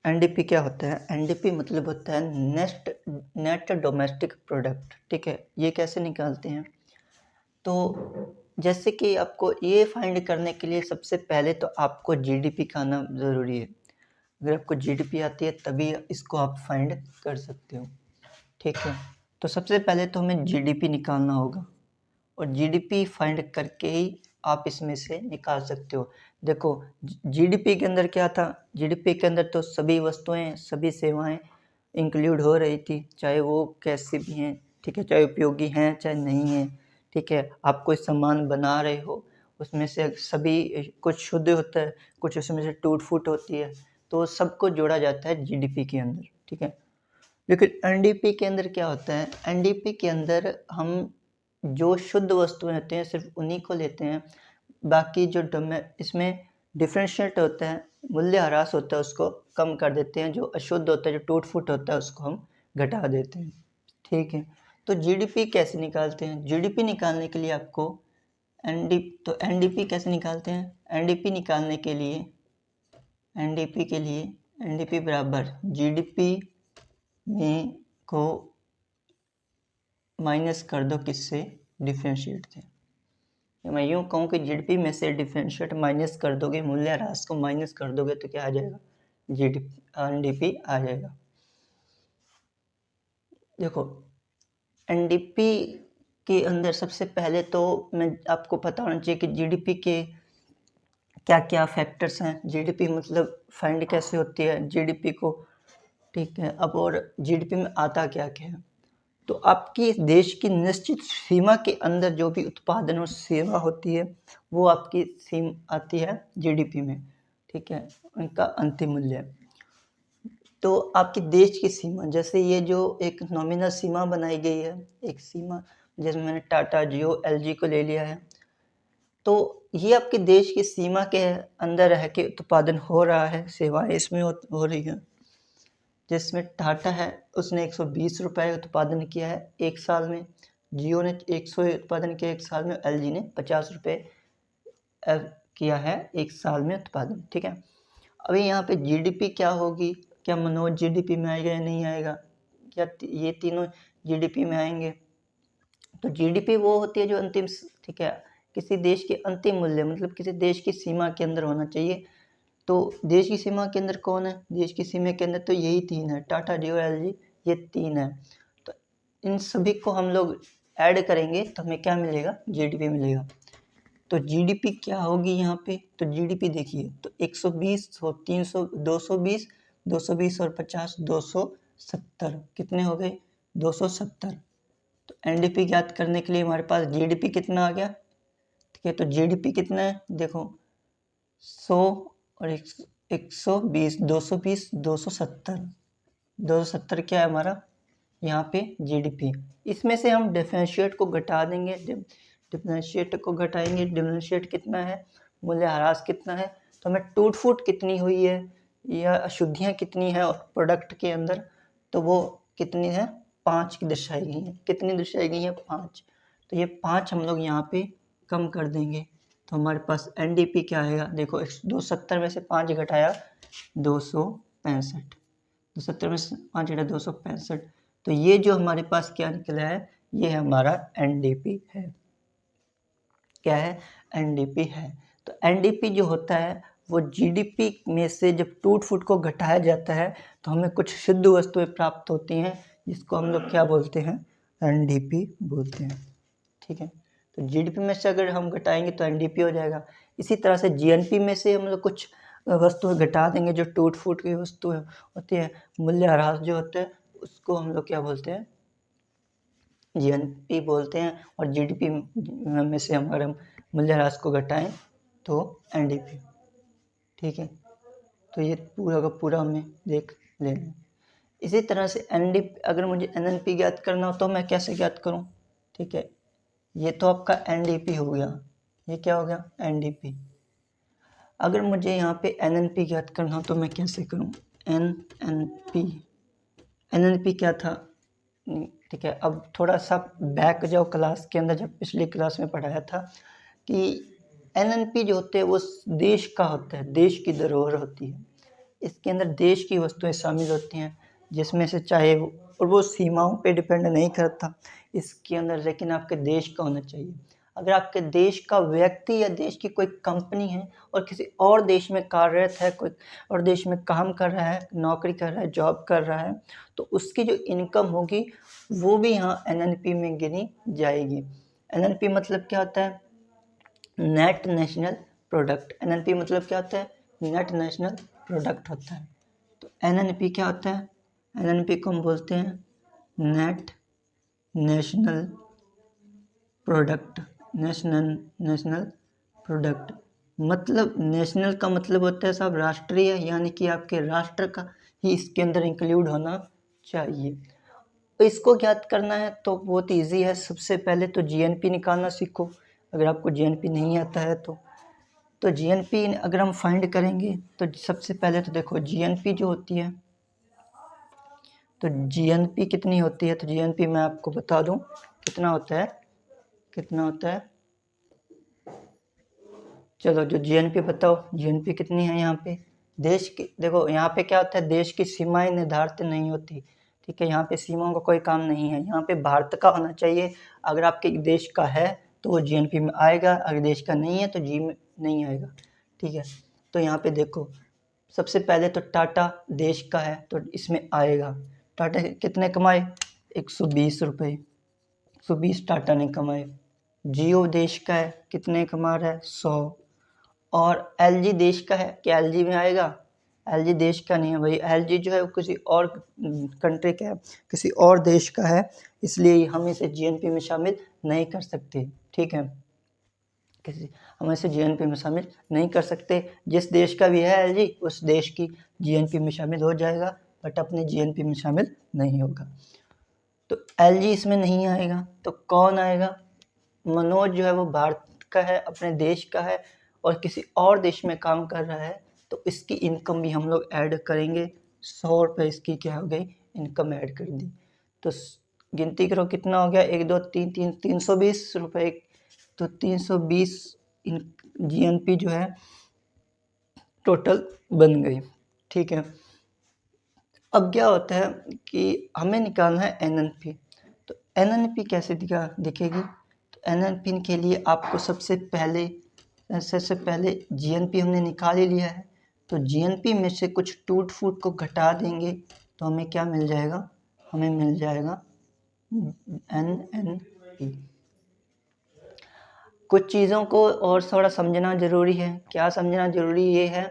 NDP क्या होता है? एनडीपी मतलब होता है नेट डोमेस्टिक प्रोडक्ट। ठीक है, ये कैसे निकालते हैं? तो जैसे कि आपको ये फाइंड करने के लिए सबसे पहले तो आपको जीडीपी का आना ज़रूरी है। अगर आपको जीडीपी आती है तभी इसको आप फाइंड कर सकते हो। ठीक है, तो सबसे पहले तो हमें जीडीपी निकालना होगा और जीडीपी फाइंड करके ही आप इसमें से निकाल सकते हो। देखो, जीडीपी के अंदर क्या था? जीडीपी के अंदर तो सभी वस्तुएं, सभी सेवाएं इंक्लूड हो रही थी, चाहे वो कैसी भी हैं। ठीक है, चाहे उपयोगी हैं चाहे नहीं हैं। ठीक है, आप कोई सामान बना रहे हो, उसमें से सभी कुछ शुद्ध होता है, कुछ उसमें से टूट फूट होती है, तो सबको जोड़ा जाता है जीडीपी के अंदर। ठीक है, लेकिन एनडीपी के अंदर क्या होता है? एनडीपी के अंदर हम जो शुद्ध वस्तुएं होती हैं सिर्फ उन्हीं को लेते हैं। बाकी जो इसमें डिफरेंशिएट होता है, मूल्यह्रास होता है, उसको कम कर देते हैं। जो अशुद्ध होता है, जो टूट फूट होता है, उसको हम घटा देते हैं। ठीक है, तो जीडीपी कैसे निकालते हैं? जीडीपी निकालने के लिए आपको एनडीपी कैसे निकालते हैं? एनडीपी निकालने के लिए एनडीपी बराबर जीडीपी में को माइनस कर दो किससे? डिफरेंशिएट से। मैं यूँ कहूँ कि जीडीपी में से डिफरेंशिएट माइनस कर दोगे, मूल्यह्रास को माइनस कर दोगे तो क्या आ जाएगा? एनडीपी आ जाएगा। देखो, एनडीपी के अंदर सबसे पहले तो मैं आपको पता होना चाहिए कि जीडीपी के क्या क्या फैक्टर्स हैं। जीडीपी मतलब फाइंड कैसे होती है जीडीपी को? ठीक है, अब और जीडीपी में आता क्या क्या है? तो आपकी देश की निश्चित सीमा के अंदर जो भी उत्पादन और सेवा होती है वो आपकी आती है जीडीपी में। ठीक है, उनका अंतिम मूल्य। तो आपकी देश की सीमा, जैसे ये जो एक नॉमिनल सीमा बनाई गई है, एक सीमा, जैसे मैंने टाटा, जियो, एलजी को ले लिया है, तो ये आपके देश की सीमा के अंदर रह के उत्पादन हो रहा है, सेवाएं इसमें हो रही है। जिसमें टाटा है, उसने 120 रुपये उत्पादन किया है एक साल में, जियो ने 100 उत्पादन किया एक साल में, एलजी ने 50 रुपये किया है एक साल में उत्पादन। ठीक है, अभी यहाँ पे जीडीपी क्या होगी? क्या मनोज जीडीपी में आएगा या नहीं आएगा? क्या ये तीनों जीडीपी में आएंगे? तो जीडीपी वो होती है जो अंतिम, ठीक है, किसी देश के अंतिम मूल्य, मतलब किसी देश की सीमा के अंदर होना चाहिए। तो देश की सीमा के अंदर कौन है? देश की सीमा के अंदर तो यही तीन है, टाटा, जियो, एलजी, ये तीन है। तो इन सभी को हम लोग ऐड करेंगे तो हमें क्या मिलेगा? जीडीपी मिलेगा। तो जीडीपी क्या होगी यहाँ पे? तो जीडीपी देखिए, तो 120, 300, 220, 220 और 50, 270, कितने हो गए? 270। तो एनडीपी ज्ञात करने के लिए हमारे पास जीडीपी कितना आ गया? ठीक है, तो जीडीपी कितना है? देखो, 100 और 120, 220, 270, 270 क्या है हमारा यहाँ पे? जीडीपी। इसमें से हम डिफरेंशिएट को घटा देंगे, डिफरेंशिएट को घटाएंगे। डिफरेंशिएट कितना है? मूल्यह्रास कितना है? तो हमें टूट फूट कितनी हुई है या अशुद्धियाँ कितनी है प्रोडक्ट के अंदर, तो वो कितनी है? 5 की दर्शाई गई है। कितनी दर्शाई गई है? 5। तो ये 5 हम लोग यहाँ पे कम कर देंगे तो हमारे पास एनडीपी क्या आएगा? देखो, 270 में से 5 घटाया 265, 270 में से 5 घटाया 265। तो ये जो हमारे पास क्या निकला है? ये हमारा एनडीपी है। क्या है? एनडीपी है। तो एनडीपी जो होता है वो जीडीपी में से जब टूट फूट को घटाया जाता है तो हमें कुछ शुद्ध वस्तुएं प्राप्त होती हैं, जिसको हम लोग क्या बोलते हैं? एनडीपी बोलते हैं। ठीक है, तो जीडीपी में से अगर हम घटाएंगे तो एनडीपी हो जाएगा। इसी तरह से जीएनपी में से हम लोग कुछ वस्तुएं घटा देंगे जो टूट फूट की वस्तुएं होती है, मूल्यह्रास जो होता है उसको हम लोग क्या बोलते हैं? जीएनपी बोलते हैं। और जीडीपी में से हम अगर हम मूल्यह्रास को घटाएं तो एनडीपी। ठीक है, तो ये पूरा का पूरा हमें देख लेना। इसी तरह से एनडीपी, अगर मुझे एनएनपी ज्ञात करना हो तो मैं कैसे ज्ञात करूं? ठीक है, ये तो आपका एनडीपी हो गया। ये क्या हो गया? एनडीपी। अगर मुझे यहाँ पे एनएनपी ज्ञात करना हो तो मैं कैसे करूँ? एनएनपी, एनएनपी क्या था? ठीक है, अब थोड़ा सा बैक जाओ क्लास के अंदर, जब पिछली क्लास में पढ़ाया था कि एनएनपी जो होते हैं वो देश का होता है, देश की धरोहर होती है। इसके अंदर देश की वस्तुएं शामिल होती हैं, जिसमें से चाहे और वो सीमाओं पे डिपेंड नहीं करता इसके अंदर, लेकिन आपके देश का होना चाहिए। अगर आपके देश का व्यक्ति या देश की कोई कंपनी है और किसी और देश में कार्यरत है, कोई और देश में काम कर रहा है, नौकरी कर रहा है, जॉब कर रहा है, तो उसकी जो इनकम होगी वो भी यहाँ एनएनपी में गिनी जाएगी। एनएनपी मतलब क्या होता है? Net national product. एनएनपी मतलब क्या होता है? नेट नेशनल प्रोडक्ट होता है। तो एनएनपी क्या होता है? एनएनपी को हम बोलते हैं net national product. National product मतलब नेशनल का मतलब होता है साहब राष्ट्रीय, यानी कि आपके राष्ट्र का ही इसके अंदर इंक्लूड होना चाहिए। तो इसको ज्ञात करना है तो बहुत इजी है। सबसे पहले तो जीएनपी निकालना सीखो, अगर आपको जीएनपी नहीं आता है तो जीएनपी अगर हम फाइंड करेंगे तो सबसे पहले तो देखो जीएनपी जो होती है, तो जीएनपी कितनी होती है, तो जीएनपी मैं आपको बता दूं कितना होता है, कितना होता है। चलो जो जीएनपी बताओ, जीएनपी कितनी है यहाँ पे। देश की देखो यहाँ पे क्या होता है, देश की सीमाएं निर्धारित नहीं होती, ठीक है, यहाँ पे सीमाओं का कोई काम नहीं है, यहाँ पे भारत का होना चाहिए। अगर आपके देश का है तो वो जीएनपी में आएगा, अगर देश का नहीं है तो जी में नहीं आएगा, ठीक है। तो यहाँ पे देखो सबसे पहले तो टाटा देश का है तो इसमें आएगा। टाटा कितने कमाए? 120 रुपये, 120 टाटा ने कमाए। जियो देश का है, कितने कमा रहा है? 100। और एलजी देश का है, क्या एलजी में आएगा? एलजी देश का नहीं है भाई, एलजी जो है वो किसी और कंट्री का है, किसी और देश का है, इसलिए हम इसे जीएनपी में शामिल नहीं कर सकते, ठीक है। हम इसे जीएनपी में शामिल नहीं कर सकते। जिस देश का भी है एलजी उस देश की जीएनपी में शामिल हो जाएगा, बट अपने जीएनपी में शामिल नहीं होगा। तो एलजी इसमें नहीं आएगा, तो कौन आएगा? मनोज जो है वो भारत का है, अपने देश का है और किसी और देश में काम कर रहा है, तो इसकी इनकम भी हम लोग ऐड करेंगे। 100 रुपये इसकी क्या हो गई? इनकम ऐड कर दी। तो गिनती करो कितना हो गया, 1 2 3 3 320 रुपये। तो 320 जीएनपी जो है टोटल बन गई, ठीक है। अब क्या होता है कि हमें निकालना है एनएनपी। तो एनएनपी कैसे दिखेगी? तो एनएनपी के लिए आपको सबसे पहले जीएनपी हमने निकाल ही लिया है, तो जीएनपी में से कुछ टूट फूट को घटा देंगे तो हमें क्या मिल जाएगा? हमें मिल जाएगा एनएनपी। कुछ चीज़ों को और थोड़ा समझना ज़रूरी है। क्या समझना ज़रूरी? ये है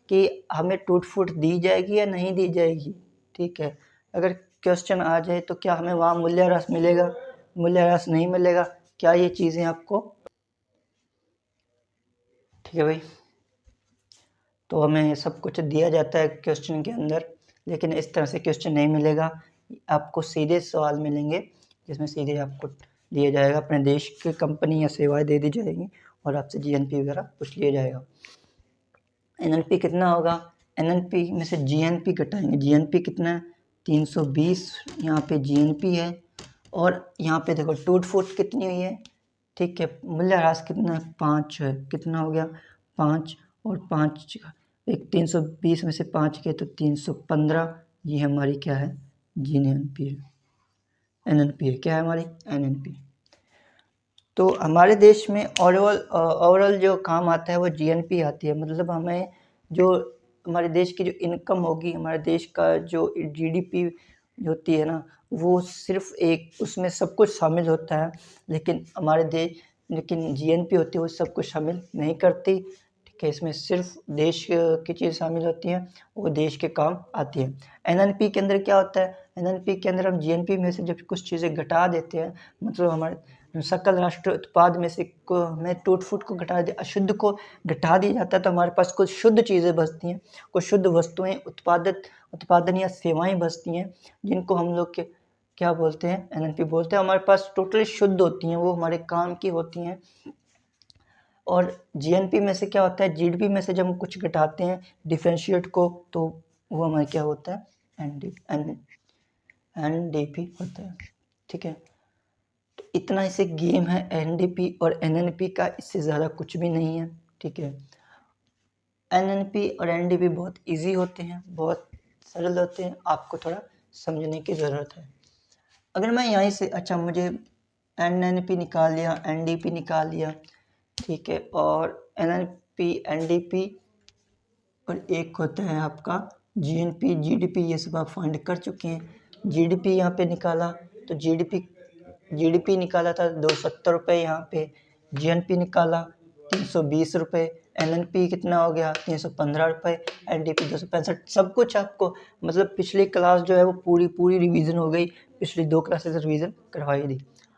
कि हमें टूट फूट दी जाएगी या नहीं दी जाएगी, ठीक है। अगर क्वेश्चन आ जाए तो क्या हमें वहाँ मूल्य ह्रास मिलेगा? मूल्य ह्रास नहीं मिलेगा। क्या ये चीज़ें आपको, ठीक है भाई। तो हमें सब कुछ दिया जाता है क्वेश्चन के अंदर, लेकिन इस तरह से क्वेश्चन नहीं मिलेगा, आपको सीधे सवाल मिलेंगे जिसमें सीधे आपको दिया जाएगा अपने देश की कंपनी या सेवाएं दे दी जाएगी और आपसे जीएनपी वगैरह पूछ लिया जाएगा। एनएनपी कितना होगा? एनएनपी में से जीएनपी घटाएंगे। जीएनपी कितना है? 320। यहाँ पे जीएनपी है और यहाँ पे देखो टूट फूट कितनी हुई है, ठीक है। मूल्य ह्रास कितना है? 5 है। कितना हो गया? 5 और 5 एक 320 में से 5 के तो 315। ये हमारी क्या है? जीएनपी है, एनएनपी है। क्या है हमारी? एनएनपी। तो हमारे देश में ओवरऑल जो काम आता है वो जीएनपी आती है। मतलब हमें जो हमारे देश की जो इनकम होगी, हमारे देश का जो जीडीपी होती है ना, वो सिर्फ एक उसमें सब कुछ शामिल होता है, लेकिन जीएनपी होती है वो सब कुछ शामिल नहीं करती, ठीक है। इसमें सिर्फ देश की चीज़ शामिल होती है, वो देश के काम आती है। एनएनपी के अंदर क्या होता है? एनएनपी के अंदर हम जीएनपी में से जब कुछ चीज़ें घटा देते हैं, मतलब हमारे सकल राष्ट्र उत्पाद में से हमें टूट फूट को घटा दिया, अशुद्ध को घटा दिया जाता है, तो हमारे पास कुछ शुद्ध चीज़ें बचती हैं, कुछ शुद्ध वस्तुएं उत्पादन या सेवाएं बचती हैं, जिनको हम लोग के क्या बोलते हैं? एनएनपी बोलते हैं। हमारे पास टोटली शुद्ध होती हैं, वो हमारे काम की होती हैं। और जीएनपी में से क्या होता है? जीडीपी में से जब हम कुछ घटाते हैं डिफरेंशिएट को, तो वो हमारा क्या होता है? एनडीपी होता है, ठीक है। तो इतना इसे गेम है एनडीपी और एनएनपी का, इससे ज़्यादा कुछ भी नहीं है, ठीक है। एनएनपी और एनडीपी बहुत इजी होते हैं, बहुत सरल होते हैं, आपको थोड़ा समझने की ज़रूरत है। अगर मैं यहीं से, अच्छा मुझे एनएनपी निकाल लिया, एनडीपी निकाल लिया, ठीक है, और एनएनपी एनडीपी और एक होता है आपका जीएनपी जीडीपी, ये सब आप फाइंड कर चुके हैं। जीडीपी यहाँ पे निकाला तो जीडीपी निकाला था 270 रुपये, यहाँ पे जीएनपी निकाला 320 रुपये, एनएनपी कितना हो गया 315 रुपये, एनडीपी 265। सब कुछ आपको मतलब पिछली क्लास जो है वो पूरी रिवीजन हो गई, पिछली 2 क्लासेस रिवीजन करवाई दी।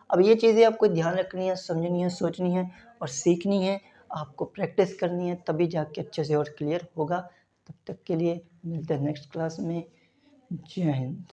अब ये चीज़ें आपको ध्यान रखनी है, समझनी है, सोचनी है और सीखनी है, आपको प्रैक्टिस करनी है, तभी जाके अच्छे से और क्लियर होगा। तब तक के लिए मिलते हैं नेक्स्ट क्लास में। जय हिंद।